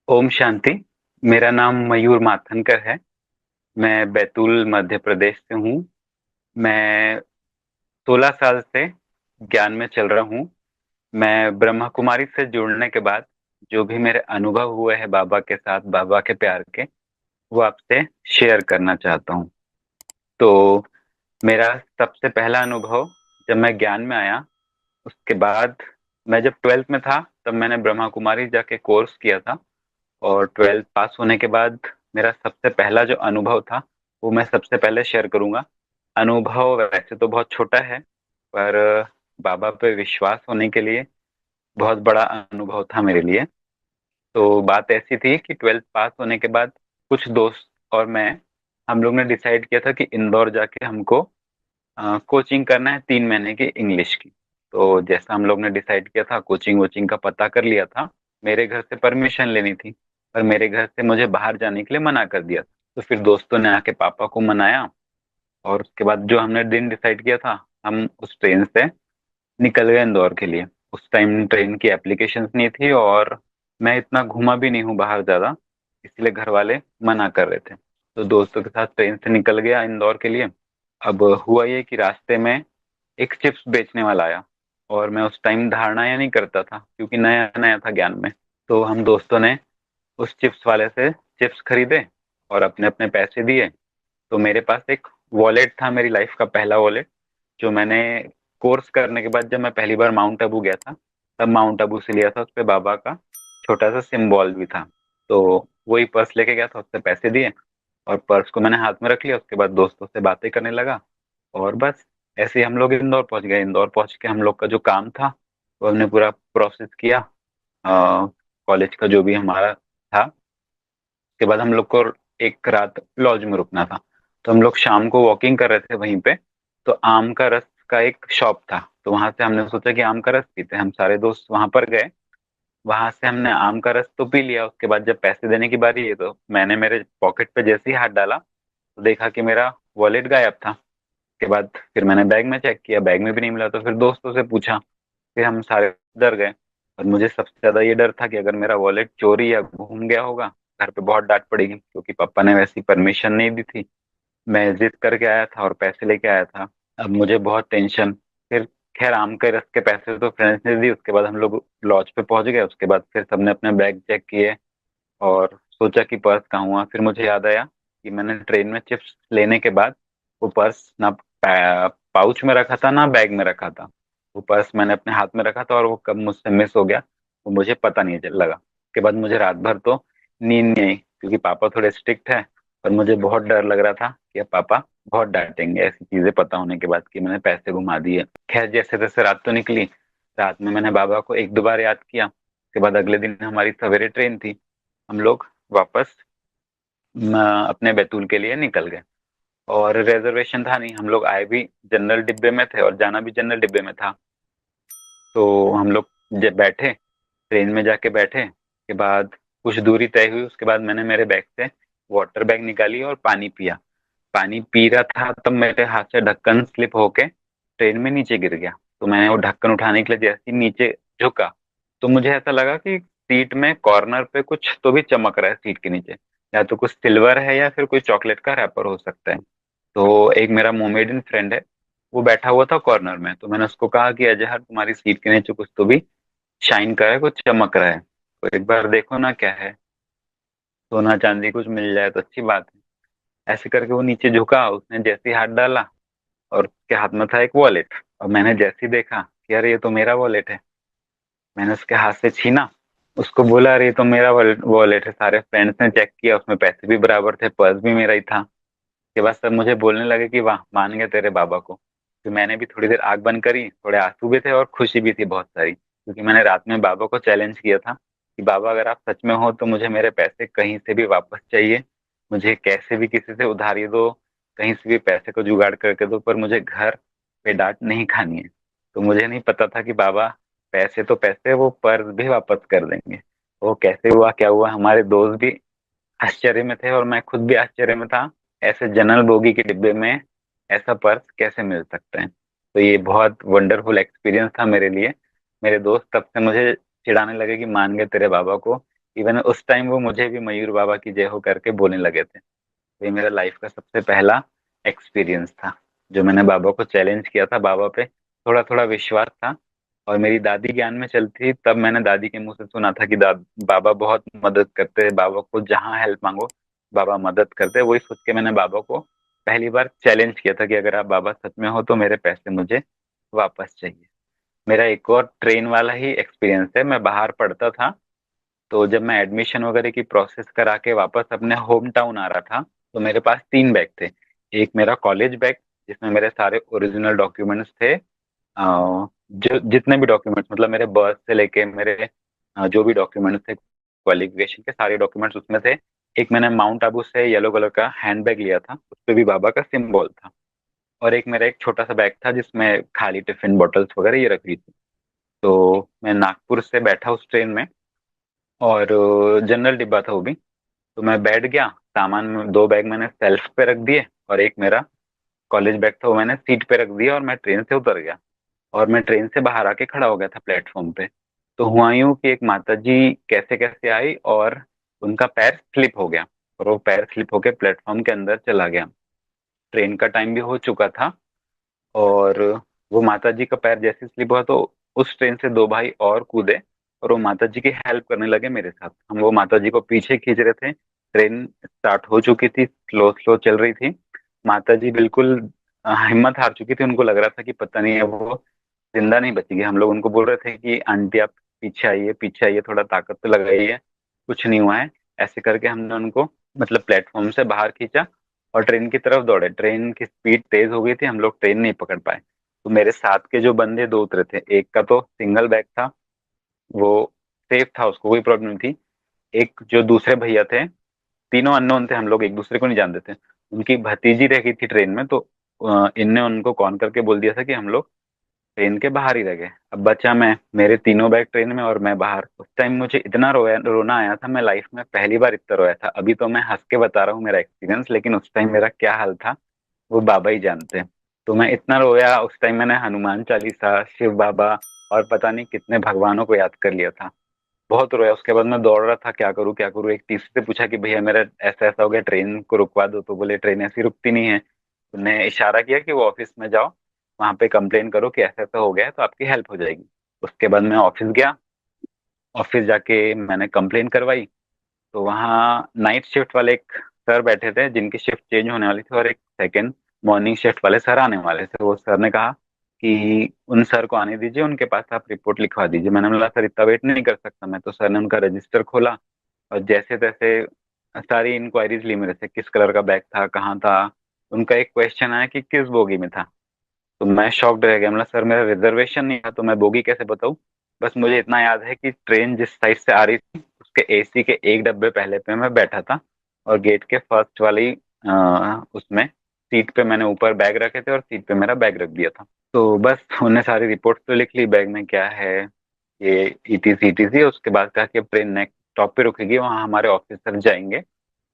ओम शांति। मेरा नाम मयूर माथनकर है। मैं बैतूल मध्य प्रदेश से हूँ। मैं 16 साल से ज्ञान में चल रहा हूँ। मैं ब्रह्मा कुमारी से जुड़ने के बाद जो भी मेरे अनुभव हुए हैं बाबा के साथ, बाबा के प्यार के, वो आपसे शेयर करना चाहता हूँ। तो मेरा सबसे पहला अनुभव जब मैं ज्ञान में आया, उसके बाद मैं जब 12th में था तब मैंने ब्रह्मा कुमारी जाके कोर्स किया था। और 12th पास होने के बाद मेरा सबसे पहला जो अनुभव था वो मैं सबसे पहले शेयर करूंगा। अनुभव वैसे तो बहुत छोटा है, पर बाबा पे विश्वास होने के लिए बहुत बड़ा अनुभव था मेरे लिए। तो बात ऐसी थी कि 12th पास होने के बाद कुछ दोस्त और मैं, हम लोग ने डिसाइड किया था कि इंदौर जाके हमको कोचिंग करना है 3 महीने की इंग्लिश की। तो जैसा हम लोग ने डिसाइड किया था, कोचिंग वोचिंग का पता कर लिया था। मेरे घर से परमिशन लेनी थी, पर मेरे घर से मुझे बाहर जाने के लिए मना कर दिया था। तो फिर दोस्तों ने आके पापा को मनाया, और उसके बाद जो हमने दिन डिसाइड किया था, हम उस ट्रेन से निकल गए इंदौर के लिए। उस टाइम ट्रेन की एप्लीकेशंस नहीं थी, और मैं इतना घूमा भी नहीं हूँ बाहर ज़्यादा, इसलिए घर वाले मना कर रहे थे। तो दोस्तों के साथ ट्रेन से निकल गया इंदौर के लिए। अब हुआ ये कि रास्ते में एक चिप्स बेचने वाला आया, और मैं उस टाइम धारणा या नहीं करता था क्योंकि नया नया था ज्ञान में। तो हम दोस्तों ने उस चिप्स वाले से चिप्स खरीदे और अपने अपने पैसे दिए। तो मेरे पास एक वॉलेट था, मेरी लाइफ का पहला वॉलेट, जो मैंने कोर्स करने के बाद जब मैं पहली बार माउंट आबू गया था तब माउंट आबू से लिया था। उस पे बाबा का छोटा सा सिंबल भी था। तो वही पर्स लेके गया था, उससे पैसे दिए और पर्स को मैंने हाथ में रख लिया। उसके बाद दोस्तों से बातें करने लगा, और बस ऐसे ही हम लोग इंदौर पहुंच गए। इंदौर पहुंच के हम लोग का जो काम था वो हमने पूरा प्रोसेस किया, कॉलेज का जो भी हमारा था। उसके बाद हम लोग को एक रात लॉज में रुकना था। तो हम लोग शाम को वॉकिंग कर रहे थे वहीं पे। तो आम का रस का एक शॉप था, तो वहां से हमने सोचा कि आम का रस पीते हैं। हम सारे दोस्त वहां पर गए। वहां से हमने आम का रस तो पी लिया। उसके बाद जब पैसे देने की बारी है, तो मैंने मेरे पॉकेट पे जैसे ही हाथ डाला तो देखा कि मेरा वॉलेट गायब था। उसके बाद फिर मैंने बैग में चेक किया, बैग में भी नहीं मिला। तो फिर दोस्तों से पूछा, फिर हम सारे डर गए। और मुझे सबसे ज्यादा ये डर था कि अगर मेरा वॉलेट चोरी या घूम गया होगा, घर पे बहुत डांट पड़ेगी, क्योंकि पापा ने वैसी परमिशन नहीं दी थी। मैं जिद करके आया था और पैसे लेके आया था। अब मुझे बहुत टेंशन। फिर खैर आम के रस के पैसे तो फ्रेंड्स ने दी। उसके बाद हम लोग लॉज पे पहुंच गए। उसके बाद फिर सबने अपने बैग चेक किए और सोचा कि पर्स कहाँ हुआ। फिर मुझे याद आया कि मैंने ट्रेन में चिप्स लेने के बाद वो पर्स ना पाउच में रखा था ना बैग में रखा था। वो पर्स मैंने अपने हाथ में रखा था, और वो कब मुझसे मिस हो गया वो मुझे पता नहीं चल लगा। उसके बाद मुझे रात भर तो नींद नहीं आई, क्योंकि पापा थोड़े स्ट्रिक्ट है। और मुझे बहुत डर लग रहा था कि अब पापा बहुत डांटेंगे ऐसी चीजें पता होने के बाद कि मैंने पैसे घुमा दिए। खैर जैसे तैसे रात तो निकली। रात में मैंने बाबा को एक दो बार याद किया। उसके बाद अगले दिन हमारी सवेरे ट्रेन थी। हम लोग वापस अपने बैतूल के लिए निकल गए। और रिजर्वेशन था नहीं, हम लोग आए भी जनरल डिब्बे में थे और जाना भी जनरल डिब्बे में था। तो हम लोग जब बैठे, ट्रेन में जाके बैठे के बाद कुछ दूरी तय हुई। उसके बाद मैंने मेरे बैग से वाटर बैग निकाली और पानी पिया। पानी पी रहा था तब मेरे हाथ से ढक्कन स्लिप होके ट्रेन में नीचे गिर गया। तो मैंने वो ढक्कन उठाने के लिए जैसे ही नीचे झुका, तो मुझे ऐसा लगा कि सीट में कॉर्नर पे कुछ तो भी चमक रहा है सीट के नीचे। या तो कुछ सिल्वर है या फिर कोई चॉकलेट का रैपर हो सकता है। तो एक मेरा मोमेडियन फ्रेंड है, वो बैठा हुआ था कॉर्नर में। तो मैंने उसको कहा कि अजहर, तुम्हारी सीट के नीचे कुछ तो भी शाइन कर रहा है, कुछ चमक रहा है, तो एक बार देखो ना क्या है। सोना चांदी कुछ मिल जाए तो अच्छी बात है। ऐसे करके वो नीचे झुका, उसने जैसे ही हाथ डाला और उसके हाथ में था एक वॉलेट। और मैंने जैसे ही देखा कि अरे ये तो मेरा वॉलेट है, मैंने उसके हाथ से छीना। उसको बोला अरे ये तो मेरा वॉलेट है। सारे फ्रेंड्स ने चेक किया, उसमें पैसे भी बराबर थे, पर्स भी मेरा ही था। के बाद सब मुझे बोलने लगे कि वाह, मान गए तेरे बाबा को। फिर मैंने भी थोड़ी देर आंख बंद करी, थोड़े आंसू भी थे और खुशी भी थी बहुत सारी, क्योंकि मैंने रात में बाबा को चैलेंज किया था कि बाबा अगर आप सच में हो तो मुझे मेरे पैसे कहीं से भी वापस चाहिए। मुझे कैसे भी किसी से उधारी दो, कहीं से भी पैसे को जुगाड़ करके दो, पर मुझे घर पे डांट नहीं खानी है। तो मुझे नहीं पता था कि बाबा पैसे तो पैसे, वो पर्स भी वापस कर देंगे। वो कैसे हुआ क्या हुआ, हमारे दोस्त भी आश्चर्य में थे और मैं खुद भी आश्चर्य में था। ऐसे जनरल बोगी के डिब्बे में ऐसा पर्स कैसे मिल सकता है। तो ये बहुत वंडरफुल एक्सपीरियंस था मेरे लिए। मेरे दोस्त तब से मुझे चिढ़ाने लगे कि मान गए तेरे बाबा को, इवन उस टाइम वो मुझे भी मयूर बाबा की जय हो करके बोलने लगे थे। तो ये मेरा लाइफ का सबसे पहला एक्सपीरियंस था, जो मैंने बाबा को चैलेंज किया था। बाबा पे थोड़ा थोड़ा विश्वास था, और मेरी दादी ज्ञान में चलती थी, तब मैंने दादी के मुंह से सुना था कि बाबा बहुत मदद करते हैं, बाबा को जहाँ हेल्प मांगो बाबा मदद करते हैं। वही सोच के मैंने बाबा को पहली बार चैलेंज किया था कि अगर आप बाबा सच में हो तो मेरे पैसे मुझे वापस चाहिए। मेरा एक और ट्रेन वाला ही एक्सपीरियंस है। मैं बाहर पढ़ता था, तो जब मैं एडमिशन वगैरह की प्रोसेस करा के वापस अपने होम टाउन आ रहा था, तो मेरे पास 3 बैग थे। एक मेरा कॉलेज बैग, जिसमें मेरे सारे ओरिजिनल डॉक्यूमेंट्स थे, जो जितने भी डॉक्यूमेंट्स, मतलब मेरे बर्थ से लेके मेरे जो भी डॉक्यूमेंट्स थे, क्वालिफिकेशन के सारे डॉक्यूमेंट्स उसमें थे। एक मैंने माउंट आबू से येलो कलर का हैंड बैग लिया था, उस पे भी बाबा का सिंबल था। और एक मेरा एक छोटा सा बैग था जिसमें खाली टिफिन बॉटल्स वगैरह ये रखी थी। तो मैं नागपुर से बैठा उस ट्रेन में, और जनरल डिब्बा था वो भी। तो मैं बैठ गया, सामान 2 बैग मैंने सेल्फ पे रख दिए, और एक मेरा कॉलेज बैग था वो मैंने सीट पे रख दिया, और मैं ट्रेन से उतर गया। और मैं ट्रेन से बाहर आके खड़ा हो गया था प्लेटफॉर्म पे। तो हुआ यूं कि एक माता जी कैसे कैसे आई, और उनका पैर स्लिप हो गया, और वो पैर स्लिप होके प्लेटफॉर्म के अंदर चला गया। ट्रेन का टाइम भी हो चुका था, और वो माता जी का पैर जैसे स्लिप हुआ, तो उस ट्रेन से 2 भाई और कूदे, और वो माता जी की हेल्प करने लगे मेरे साथ। हम वो माता जी को पीछे खींच रहे थे। ट्रेन स्टार्ट हो चुकी थी, स्लो स्लो चल रही थी। माता जी बिल्कुल हिम्मत हार चुकी थी। उनको लग रहा था कि पता नहीं है वो जिंदा नहीं बचेगी। हम लोग उनको बोल रहे थे कि आंटी आप पीछे आइए, थोड़ा ताकत तो लगाइए, कुछ नहीं हुआ है। ऐसे करके हमने उनको मतलब प्लेटफॉर्म से बाहर खींचा, और ट्रेन की तरफ दौड़े। ट्रेन की स्पीड तेज हो गई थी, हम लोग ट्रेन नहीं पकड़ पाए। तो मेरे साथ के जो बंदे 2 उतरे थे, एक का तो सिंगल बैग था, वो सेफ था, उसको कोई प्रॉब्लम नहीं थी। एक जो दूसरे भैया थे, तीनों अननोन थे, हम लोग एक दूसरे को नहीं जानते थे। उनकी भतीजी रह गई थी ट्रेन में, तो इनने उनको कॉल करके बोल दिया था कि हम लोग ट्रेन के बाहर ही रह गए। अब बचा मैं, मेरे तीनों बैग ट्रेन में और मैं बाहर। उस टाइम मुझे इतना रोना आया था, मैं लाइफ में पहली बार इतना रोया था। अभी तो मैं हंस के बता रहा हूँ मेरा एक्सपीरियंस, लेकिन उस टाइम मेरा क्या हाल था वो बाबा ही जानते हैं। तो मैं इतना रोया उस टाइम, मैंने हनुमान चालीसा, शिव बाबा और पता नहीं कितने भगवानों को याद कर लिया था। बहुत रोया। उसके बाद मैं दौड़ रहा था, क्या करूँ क्या करूँ। एक टीसी से पूछा कि भैया मेरा ऐसा ऐसा हो गया, ट्रेन को रुकवा दो। तो बोले ट्रेन ऐसी रुकती नहीं है। उन्हें इशारा किया कि वो ऑफिस में जाओ, वहां पे कंप्लेन करो कि ऐसा ऐसा हो गया है, तो आपकी हेल्प हो जाएगी। उसके बाद मैं ऑफिस गया। ऑफिस जाके मैंने कंप्लेन करवाई। तो वहाँ नाइट शिफ्ट वाले एक सर बैठे थे, जिनकी शिफ्ट चेंज होने वाली थी, और एक सेकंड मॉर्निंग शिफ्ट वाले सर आने वाले थे। वो सर ने कहा कि उन सर को आने दीजिए, उनके पास आप रिपोर्ट लिखवा दीजिए। मैंने बोला सर इतना वेट नहीं कर सकता मैं। तो सर ने उनका रजिस्टर खोला, और जैसे तैसे सारी इंक्वायरीज ली मेरे से, किस कलर का बैग था, कहाँ था। उनका एक क्वेश्चन आया कि किस बोगी में था। तो मैं शॉक्ड रह गया। मतलब सर मेरा रिजर्वेशन नहीं था, तो मैं बोगी कैसे बताऊँ। बस मुझे इतना याद है कि ट्रेन जिस साइड से आ रही थी, उसके एसी के एक डब्बे पहले पे मैं बैठा था, और गेट के फर्स्ट वाली उसमें सीट पे मैंने ऊपर बैग रखे थे, और सीट पे मेरा बैग रख दिया था। तो बस उन्हें सारी रिपोर्ट तो लिख ली, बैग में क्या है ये, ईटीसी ईटीसी। उसके बाद कहा कि अब ट्रेन नेक्स्ट स्टॉप पे रुकेगी, वहाँ हमारे ऑफिसर जाएंगे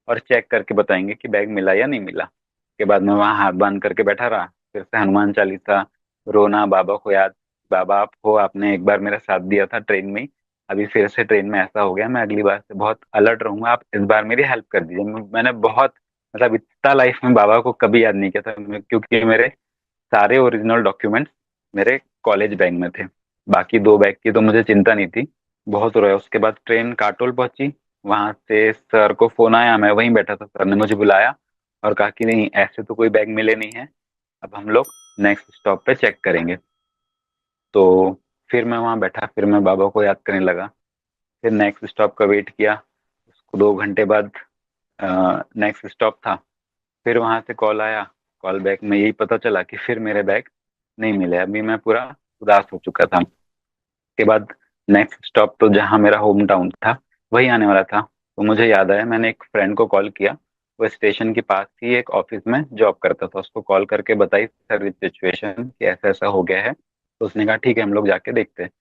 और चेक करके बताएंगे कि बैग मिला या नहीं मिला। के बाद मैं वहाँ हाथ बांध करके बैठा रहा। फिर से हनुमान चालीसा, रोना, बाबा को याद। बाबा आप हो, आपने एक बार मेरा साथ दिया था ट्रेन में ही, अभी फिर से ट्रेन में ऐसा हो गया, मैं अगली बार से बहुत अलर्ट रहूंगा, आप इस बार मेरी हेल्प कर दीजिए। मैंने बहुत मतलब इतना लाइफ में बाबा को कभी याद नहीं किया था क्योंकि मेरे सारे ओरिजिनल डॉक्यूमेंट्स मेरे कॉलेज बैग में थे। बाकी 2 बैग की तो मुझे चिंता नहीं थी। बहुत रोया। उसके बाद ट्रेन काटोल पहुंची, वहां से सर को फोन आया, मैं वहीं बैठा था। सर ने मुझे बुलाया और कहा कि नहीं, ऐसे तो कोई बैग मिले नहीं है, अब हम लोग नेक्स्ट स्टॉप पे चेक करेंगे। तो फिर मैं वहां बैठा, फिर मैं बाबा को याद करने लगा। फिर नेक्स्ट स्टॉप का वेट किया। उसको 2 घंटे बाद नेक्स्ट स्टॉप था। फिर वहां से कॉल आया। कॉल बैक में यही पता चला कि फिर मेरे बैग नहीं मिले। अभी मैं पूरा उदास हो चुका था। के बाद नेक्स्ट स्टॉप तो जहाँ मेरा होम टाउन था वही आने वाला था। तो मुझे याद आया, मैंने एक फ्रेंड को कॉल किया। वो स्टेशन के पास ही एक ऑफिस में जॉब करता था। उसको कॉल करके बताई सर सिचुएशन कि ऐसा ऐसा हो गया है। तो उसने कहा ठीक है, हम लोग जाके देखते हैं।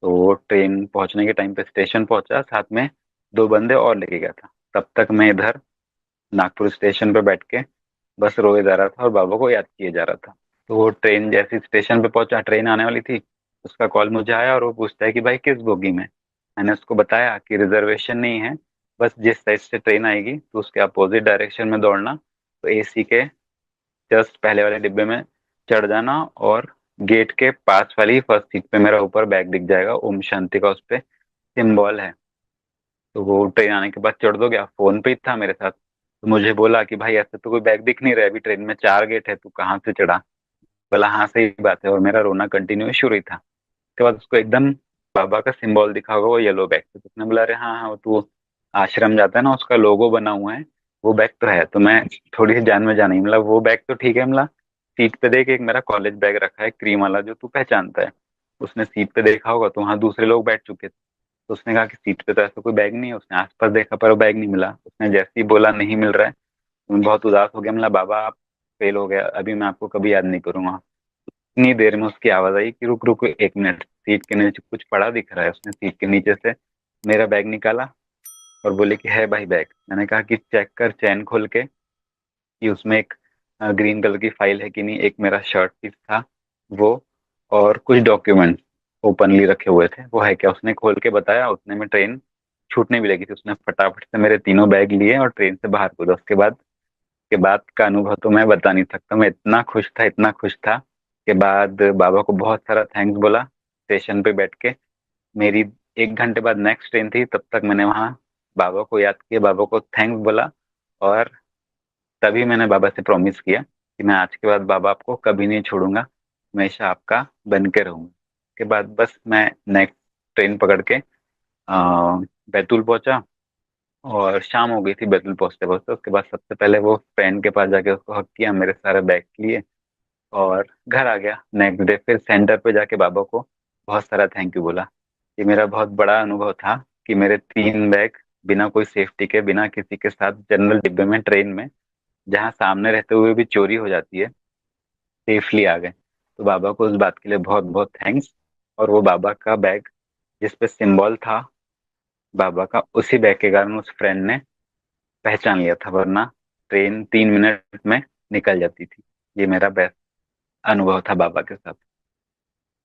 तो वो ट्रेन पहुंचने के टाइम पे स्टेशन पहुंचा, साथ में 2 बंदे और लेके गया था। तब तक मैं इधर नागपुर स्टेशन पे बैठ के बस रोए जा रहा था और बाबा को याद किए जा रहा था। तो वो ट्रेन जैसी स्टेशन पे पहुंचा, ट्रेन आने वाली थी, उसका कॉल मुझे आया और वो पूछता है कि भाई किस बोगी में। मैंने उसको बताया कि रिजर्वेशन नहीं है, बस जिस साइड से ट्रेन आएगी तो उसके अपोजिट डायरेक्शन में दौड़ना, तो एसी के जस्ट पहले वाले डिब्बे में चढ़ जाना, और गेट के पास वाली फर्स्ट सीट पे मेरा ऊपर बैग दिख जाएगा, ओम शांति का उस पे सिंबल है। तो वो ट्रेन आने के बाद चढ़ दो, गया फोन पे ही था मेरे साथ, तो मुझे बोला कि भाई ऐसे तो कोई बैग दिख नहीं रहा है, अभी ट्रेन में 4 गेट है, तू कहाँ से चढ़ा। बोला हाँ सही बात है, और मेरा रोना कंटिन्यू शुरू ही था। उसके बाद उसको एकदम बाबा का सिंबल दिखा होगा, वो येलो बैग, तो उसने बोला अरे हाँ हाँ, वो तू आश्रम जाता है ना, उसका लोगो बना हुआ है, वो बैग तो है। तो मैं थोड़ी सी जान में जानी, मतलब वो बैग तो ठीक है, मतलब सीट पे देख, एक मेरा कॉलेज बैग रखा है क्रीम वाला जो तू पहचानता है। उसने सीट पे देखा होगा, तो वहाँ दूसरे लोग बैठ चुके थे, तो उसने कहा कि सीट पे तो ऐसा कोई बैग नहीं है। उसने आसपास देखा पर वो बैग नहीं मिला। उसने जैसे ही बोला नहीं मिल रहा है, तो मैं बहुत उदास हो गया, मतलब बाबा आप फेल हो गया, अभी मैं आपको कभी याद नहीं करूंगा। इतनी देर में उसकी आवाज आई कि रुक रुक 1 मिनट, सीट के नीचे कुछ पड़ा दिख रहा है। उसने सीट के नीचे से मेरा बैग निकाला और बोले कि है भाई बैग। मैंने कहा कि चेक कर चैन खोल के कि उसमें एक ग्रीन कलर की फाइल है कि नहीं, एक मेरा शर्ट पीस था वो, और कुछ डॉक्यूमेंट ओपनली रखे हुए थे, वो है क्या। उसने खोल के बताया, उतने में ट्रेन छूटने भी लगी थी। उसने फटाफट से मेरे तीनों बैग लिए और ट्रेन से बाहर कूदा। उसके बाद के बाद का अनुभव तो मैं बता नहीं सकता, मैं इतना खुश था, इतना खुश था। के बाद बाबा को बहुत सारा थैंक्स बोला स्टेशन पे बैठ के। मेरी 1 घंटे बाद नेक्स्ट ट्रेन थी, तब तक मैंने वहाँ बाबा को याद किया, बाबा को थैंक्स बोला, और तभी मैंने बाबा से प्रॉमिस किया कि मैं आज के बाद बाबा आपको कभी नहीं छोड़ूंगा, हमेशा आपका बन के रहूंगा। के बाद बस मैं नेक्स्ट ट्रेन पकड़ के बैतूल पहुंचा, और शाम हो गई थी बैतूल पहुंचते पहुंचते। उसके बाद सबसे पहले वो फ्रेंड के पास जाके उसको हक किया, मेरे सारे बैग लिए, और घर आ गया। नेक्स्ट डे फिर सेंटर पे जाके बाबा को बहुत सारा थैंक यू बोला। ये मेरा बहुत बड़ा अनुभव था कि मेरे 3 बैग बिना कोई सेफ्टी के, बिना किसी के साथ, जनरल डिब्बे में ट्रेन में, जहाँ सामने रहते हुए भी चोरी हो जाती है, सेफली आ गए। तो बाबा को उस बात के लिए बहुत बहुत थैंक्स। और वो बाबा का बैग जिस पे सिंबल था बाबा का, उसी बैग के कारण उस फ्रेंड ने पहचान लिया था, वरना ट्रेन 3 मिनट में निकल जाती थी। ये मेरा बेस्ट अनुभव था बाबा के साथ।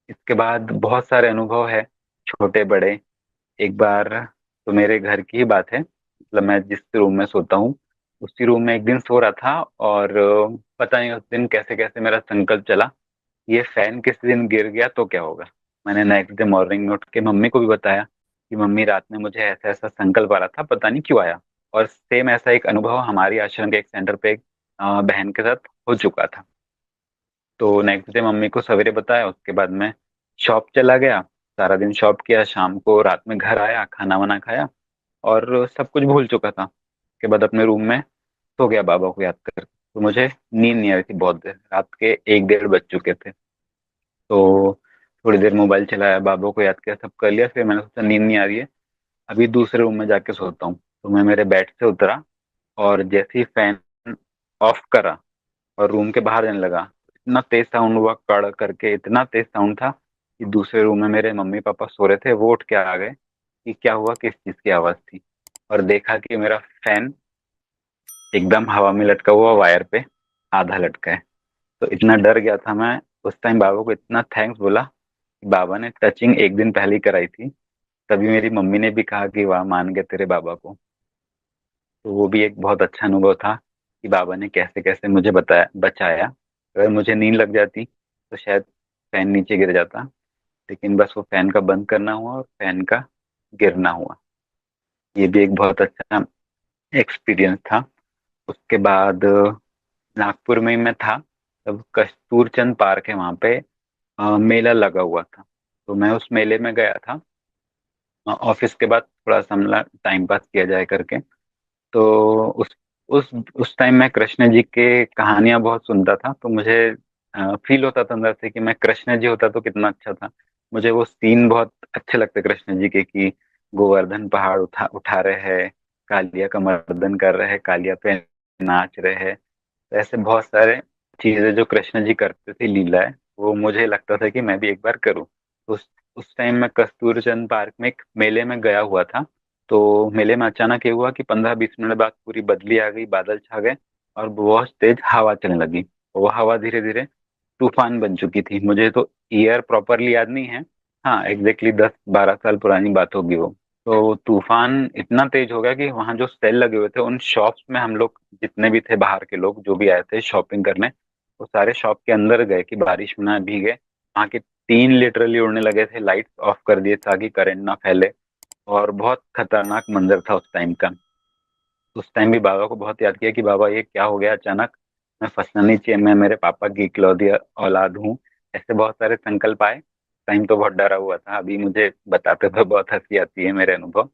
इसके बाद बहुत सारे अनुभव है, छोटे बड़े। एक बार तो मेरे घर की ही बात है, मतलब मैं जिस रूम में सोता हूँ उसी रूम में एक दिन सो रहा था, और पता नहीं उस दिन कैसे कैसे मेरा संकल्प चला, ये फैन किसी दिन गिर गया तो क्या होगा। मैंने नेक्स्ट डे मॉर्निंग में उठ के मम्मी को भी बताया कि मम्मी रात में मुझे ऐसा ऐसा संकल्प आ रहा था, पता नहीं क्यों आया। और सेम ऐसा एक अनुभव हमारी आश्रम के एक सेंटर पे एक बहन के साथ हो चुका था। तो नेक्स्ट डे मम्मी को सवेरे बताया, उसके बाद मैं शॉप चला गया, सारा दिन शॉप किया, शाम को रात में घर आया, खाना वाना खाया, और सब कुछ भूल चुका था। उसके बाद अपने रूम में सो गया बाबा को याद कर। तो मुझे नींद नहीं आ रही थी बहुत देर, रात के 1 डेढ़ बज चुके थे। तो थोड़ी देर मोबाइल चलाया, बाबा को याद किया, सब कर लिया, फिर मैंने सोचा नींद नहीं आ रही है, अभी दूसरे रूम में जाके सोता हूँ। तो मैं मेरे बेड से उतरा, और जैसे ही फैन ऑफ करा और रूम के बाहर जाने लगा, इतना तेज साउंड हुआ, कड़ करके इतना तेज साउंड था कि दूसरे रूम में मेरे मम्मी पापा सो रहे थे, वो उठ के आ गए कि क्या हुआ, किस चीज की आवाज थी। और देखा कि मेरा फैन एकदम हवा में लटका हुआ, वायर पे आधा लटका है। तो इतना डर गया था मैं। उस टाइम बाबा को इतना थैंक्स बोला कि बाबा ने टचिंग एक दिन पहले ही कराई थी। तभी मेरी मम्मी ने भी कहा कि वाह, मान गए तेरे बाबा को। तो वो भी एक बहुत अच्छा अनुभव था कि बाबा ने कैसे कैसे मुझे बताया, बचाया। अगर मुझे नींद लग जाती तो शायद फैन नीचे गिर जाता, लेकिन बस वो फैन का बंद करना हुआ और फैन का गिरना हुआ। ये भी एक बहुत अच्छा एक्सपीरियंस था। उसके बाद नागपुर में ही मैं था, तब कस्तूरचंद पार्क है वहाँ पे, मेला लगा हुआ था। तो मैं उस मेले में गया था, ऑफिस के बाद थोड़ा सा टाइम पास किया जाए करके। तो उस उस उस टाइम मैं कृष्ण जी के कहानियां बहुत सुनता था, तो मुझे फील होता था अंदर से कि मैं कृष्ण जी होता तो कितना अच्छा था। मुझे वो सीन बहुत अच्छे लगते कृष्ण जी के, कि गोवर्धन पहाड़ उठा उठा रहे हैं, कालिया का मर्दन कर रहे हैं, कालिया पे नाच रहे हैं। तो ऐसे बहुत सारे चीजें जो कृष्ण जी करते थे, लीलाएं, वो मुझे लगता था कि मैं भी एक बार करूँ। उस टाइम मैं कस्तूरचंद पार्क में एक मेले में गया हुआ था। तो मेले में अचानक ये हुआ कि 15-20 मिनट बाद पूरी बदली आ गई, बादल छा गए, और बहुत तेज हवा चलने लगी। वो हवा धीरे धीरे तूफान बन चुकी थी। मुझे तो ईयर प्रॉपरली याद नहीं है, हाँ, एग्जैक्टली 10-12 साल पुरानी बात होगी वो। तो तूफान इतना तेज हो गया कि वहां जो सेल लगे हुए थे उन शॉप्स में हम लोग जितने भी थे बाहर के लोग जो भी आए थे शॉपिंग करने, वो सारे शॉप के अंदर गए कि बारिश में ना भीगे। वहां के टीन लिटरली उड़ने लगे थे, लाइट्स ऑफ कर दिए ताकि करंट ना फैले। और बहुत खतरनाक मंजर था उस टाइम का। उस टाइम भी बाबा को बहुत याद किया कि बाबा ये क्या हो गया अचानक, मैं फंसना नहीं चाहिए, मैं मेरे पापा की इकलौती औलाद हूँ। ऐसे बहुत सारे संकल्प आए। टाइम तो बहुत डरा हुआ था, अभी मुझे बताते हुए बहुत हंसी आती है मेरे अनुभव।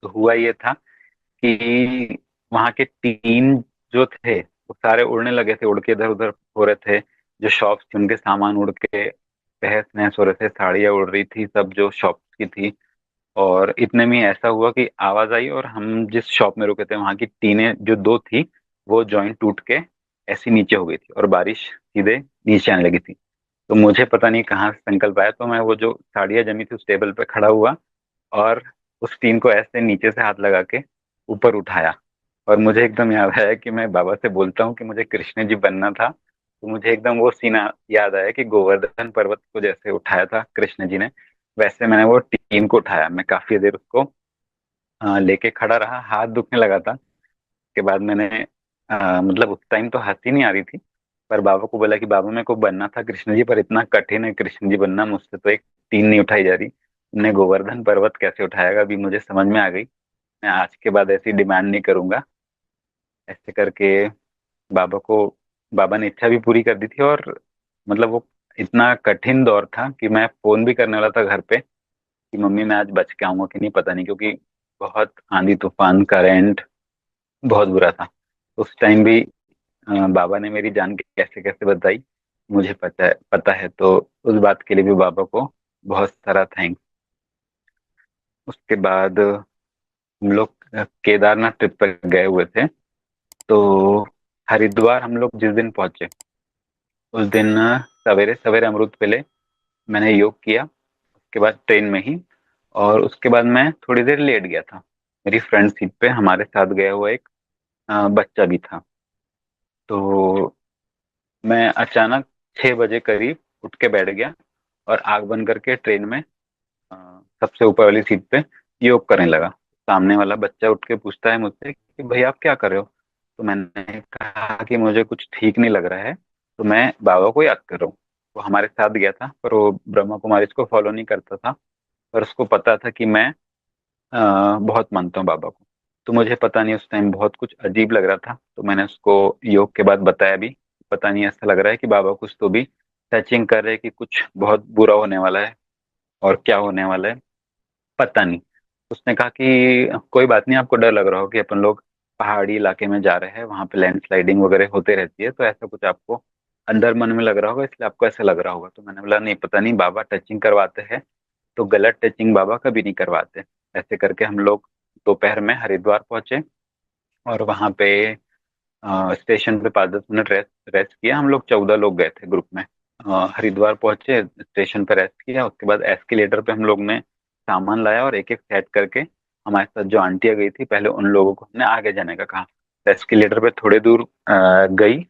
तो हुआ ये था कि वहां के टीन जो थे वो सारे उड़ने लगे थे, उड़ के इधर उधर हो रहे थे। जो शॉप्स थी उनके सामान उड़ के तहस नहस हो रहे थे, साड़ियाँ उड़ रही थी सब जो शॉप्स की थी। और इतने में ऐसा हुआ कि आवाज आई और हम जिस शॉप में रुके थे वहां की टीनें जो दो थी वो जॉइंट टूट के ऐसी नीचे हो गई थी और बारिश सीधे नीचे आने लगी थी। तो मुझे पता नहीं कहाँ से संकल्प आया, तो मैं वो जो साड़ियाँ जमी थी उस टेबल पे खड़ा हुआ और उस टीन को ऐसे नीचे से हाथ लगा के ऊपर उठाया। और मुझे एकदम याद आया कि मैं बाबा से बोलता हूँ कि मुझे कृष्ण जी बनना था। तो मुझे एकदम वो सीन याद आया कि गोवर्धन पर्वत को जैसे उठाया था कृष्ण जी ने, वैसे मैंने वो टीन को उठाया। मैं काफी देर उसको लेके खड़ा रहा, हाथ दुखने लगा था। उसके बाद मैंने मतलब उस टाइम तो हंसी नहीं आ रही थी, पर बाबा को बोला कि बाबा मेरे को बनना था कृष्ण जी, पर इतना कठिन है कृष्ण जी बनना, मुझसे तो एक टीन नहीं उठाई जा रही। तुमने गोवर्धन पर्वत कैसे उठाएगा, अभी मुझे समझ में आ गई। मैं आज के बाद ऐसी डिमांड नहीं करूंगा। ऐसे करके बाबा को, बाबा ने इच्छा भी पूरी कर दी थी। और मतलब वो इतना कठिन दौर था कि मैं फोन भी करने वाला था घर पे कि मम्मी मैं आज बच के आऊंगा कि नहीं पता नहीं, क्योंकि बहुत आंधी तूफान करंट बहुत बुरा था। उस टाइम भी बाबा ने मेरी जान कैसे कैसे बताई मुझे पता है। तो उस बात के लिए भी बाबा को बहुत सारा थैंक्स। उसके बाद हम लोग केदारनाथ ट्रिप पर गए हुए थे। तो हरिद्वार हम लोग जिस दिन पहुंचे उस दिन सवेरे सवेरे अमृत वेले मैंने योग किया, उसके बाद ट्रेन में ही। और उसके बाद मैं थोड़ी देर लेट गया था। मेरी फ्रंट सीट पे हमारे साथ गया हुआ एक बच्चा भी था। तो मैं अचानक 6 बजे करीब उठ के बैठ गया और आग बंद करके ट्रेन में अ, सबसे ऊपर वाली सीट पे योग करने लगा। सामने वाला बच्चा उठ के पूछता है मुझसे कि भाई आप क्या कर रहे हो। तो मैंने कहा कि मुझे कुछ ठीक नहीं लग रहा है, तो मैं बाबा को याद कर रहा हूँ। वो हमारे साथ गया था पर वो ब्रह्मा कुमारी को फॉलो नहीं करता था। पर उसको पता था कि मैं बहुत मानता हूँ बाबा को। तो मुझे पता नहीं उस टाइम बहुत कुछ अजीब लग रहा था, तो मैंने उसको योग के बाद बताया भी। पता नहीं ऐसा लग रहा है कि बाबा कुछ तो भी टचिंग कर रहे हैं कि कुछ बहुत बुरा होने वाला है। और क्या होने वाला है पता नहीं। उसने कहा कि कोई बात नहीं, आपको डर लग रहा हो कि अपन लोग पहाड़ी इलाके में जा रहे हैं, वहां पे लैंडस्लाइडिंग वगैरह होते रहती है, तो ऐसा कुछ आपको अंदर मन में लग रहा होगा, इसलिए आपको ऐसा लग रहा होगा। तो मैंने बोला नहीं पता नहीं, बाबा टचिंग करवाते हैं तो गलत टचिंग बाबा कभी नहीं करवाते। ऐसे करके हम लोग दोपहर में हरिद्वार पहुंचे और वहां पे स्टेशन पे 5-10 मिनट रेस्ट रेस्ट किया। हम लोग 14 लोग गए थे ग्रुप में। हरिद्वार पहुंचे, स्टेशन पे रेस्ट किया, उसके बाद एस्केलेटर पे हम लोग ने सामान लाया और एक एक सेट करके हमारे साथ जो आंटियां गई थी पहले उन लोगों को हमने आगे जाने का कहा। तो एस्केलेटर पे थोड़ी दूर गई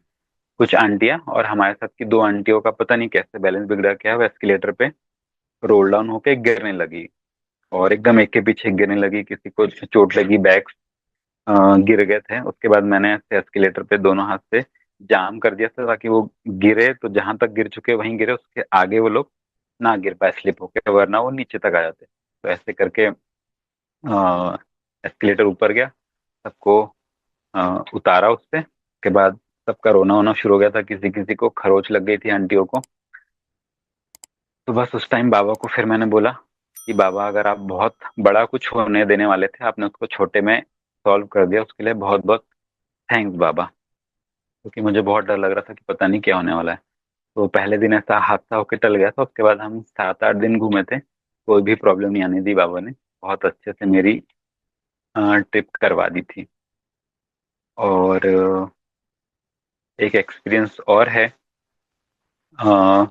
कुछ आंटियां, और हमारे साथ की दो आंटियों का पता नहीं कैसे बैलेंस बिगड़ा, क्या वो एस्केलेटर पे रोल डाउन होके गिरने लगी। और एकदम एक के पीछे एक गिरने लगी, किसी को चोट लगी, बैग गिर गए थे। उसके बाद मैंने एस्केलेटर पे दोनों हाथ से जाम कर दिया था ताकि वो गिरे तो जहां तक गिर चुके वहीं गिरे, उसके आगे वो लोग ना गिर पाए स्लिप होके, वरना वो नीचे तक आ जाते। तो ऐसे करके एस्केलेटर ऊपर गया, सबको उतारा उससे। उसके बाद सबका रोना वोना शुरू हो गया था, किसी किसी को खरोच लग गई थी आंटियों को। तो बस उस टाइम बाबा को फिर मैंने बोला कि बाबा अगर आप बहुत बड़ा कुछ होने देने वाले थे, आपने उसको छोटे में सॉल्व कर दिया, उसके लिए बहुत बहुत थैंक्स बाबा। क्योंकि मुझे बहुत डर लग रहा था कि पता नहीं क्या होने वाला है। तो पहले दिन ऐसा हादसा होकर टल गया था, उसके बाद हम 7-8 दिन घूमे थे, कोई भी प्रॉब्लम नहीं आने दी बाबा ने। बहुत अच्छे से मेरी ट्रिप करवा दी थी। और एक एक्सपीरियंस और है। अ,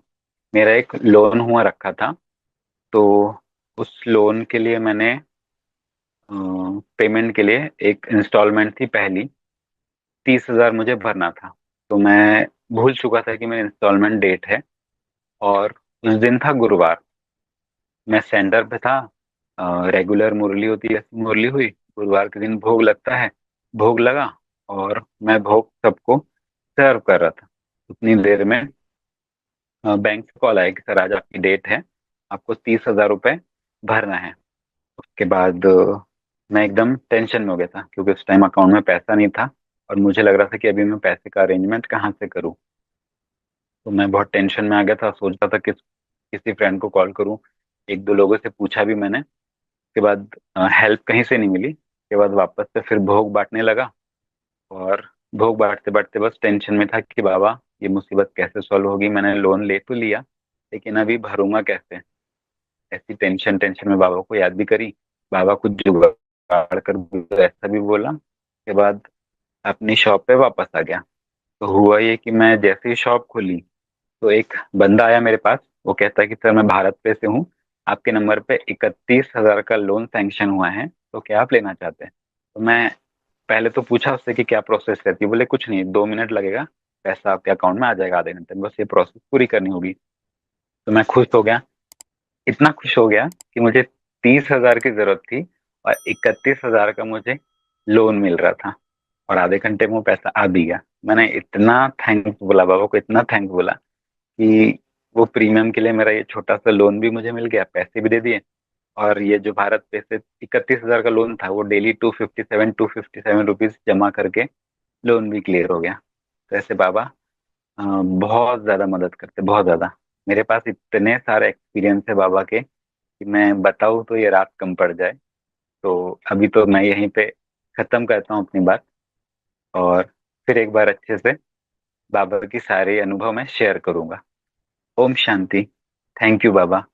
मेरा एक लोन हुआ रखा था। तो उस लोन के लिए मैंने पेमेंट के लिए एक इंस्टॉलमेंट थी पहली, 30,000 मुझे भरना था। तो मैं भूल चुका था कि मेरी इंस्टॉलमेंट डेट है और उस दिन था गुरुवार। मैं सेंटर पे था। रेगुलर मुरली होती है, ऐसी मुरली हुई। गुरुवार के दिन भोग लगता है, भोग लगा। और मैं भोग सबको सर्व कर रहा था। उतनी देर में बैंक से कॉल आया कि सर आज आपकी डेट है, आपको 30,000 रुपये भरना है। उसके बाद मैं एकदम टेंशन में हो गया था, क्योंकि उस टाइम अकाउंट में पैसा नहीं था। और मुझे लग रहा था कि अभी मैं पैसे का अरेंजमेंट कहाँ से करूँ। तो मैं बहुत टेंशन में आ गया था, सोच रहा था कि किसी फ्रेंड को कॉल करूँ। एक दो लोगों से पूछा भी मैंने। उसके बाद हेल्प कहीं से नहीं मिली। उसके बाद वापस से फिर भोग बांटने लगा। और भोग बांटते बांटते बस टेंशन में था कि बाबा ये मुसीबत कैसे सॉल्व होगी। मैंने लोन ले तो लिया, लेकिन अभी भरूंगा कैसे। ऐसी टेंशन टेंशन में बाबा को याद भी करी। बाबा कुछ जुगाड़ कर दो, तो ऐसा भी बोला। उसके बाद अपनी शॉप पे वापस आ गया। तो हुआ ये कि मैं जैसे ही शॉप खोली, तो एक बंदा आया मेरे पास। वो कहता है कि सर मैं भारत पे से हूँ, आपके नंबर पे 31,000 का लोन सैंक्शन हुआ है, तो क्या आप लेना चाहते हैं। तो मैं पहले तो पूछा उससे कि क्या प्रोसेस रहती है। बोले कुछ नहीं, 2 मिनट लगेगा, पैसा आपके अकाउंट में आ जाएगा आधे घंटे में, बस ये प्रोसेस पूरी करनी होगी। तो मैं खुश हो गया, इतना खुश हो गया कि मुझे 30,000 की जरूरत थी और 31,000 का मुझे लोन मिल रहा था। और आधे घंटे में वो पैसा आ भी गया। मैंने इतना थैंक्स बोला बाबा को, इतना थैंक्स बोला कि वो प्रीमियम के लिए मेरा ये छोटा सा लोन भी मुझे मिल गया, पैसे भी दे दिए। और ये जो भारत पे से 31,000 का लोन था, वो डेली 257 जमा करके लोन भी क्लियर हो गया। तो ऐसे बाबा बहुत ज्यादा मदद करते, बहुत ज्यादा। मेरे पास इतने सारे एक्सपीरियंस है बाबा के कि मैं बताऊँ तो ये रात कम पड़ जाए। तो अभी तो मैं यहीं पे खत्म करता हूँ अपनी बात, और फिर एक बार अच्छे से बाबा की सारे अनुभव मैं शेयर करूंगा। ओम शांति। Thank you Baba.